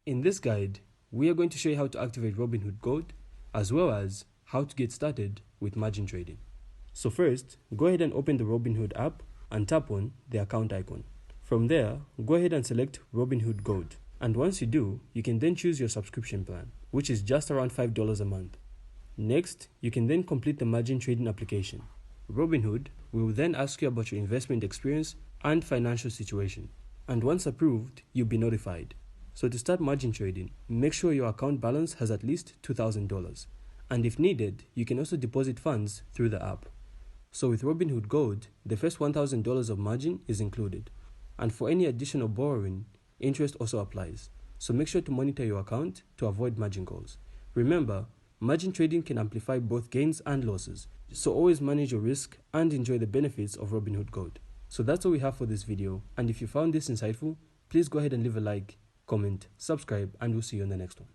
In this guide, we are going to show you how to activate Robinhood Gold, as well as how to get started with margin trading. So first, go ahead and open the Robinhood app and tap on the account icon. From there, go ahead and select Robinhood Gold. And once you do, you can then choose your subscription plan, which is just around $5 a month. Next, you can then complete the margin trading application. Robinhood will then ask you about your investment experience and financial situation. And once approved, you'll be notified. So to start margin trading, make sure your account balance has at least $2,000. And if needed, you can also deposit funds through the app. So with Robinhood Gold, the first $1,000 of margin is included. And for any additional borrowing, interest also applies. So make sure to monitor your account to avoid margin calls. Remember, margin trading can amplify both gains and losses. So always manage your risk and enjoy the benefits of Robinhood Gold. So that's all we have for this video. And if you found this insightful, please go ahead and leave a like, comment, subscribe, and we'll see you on the next one.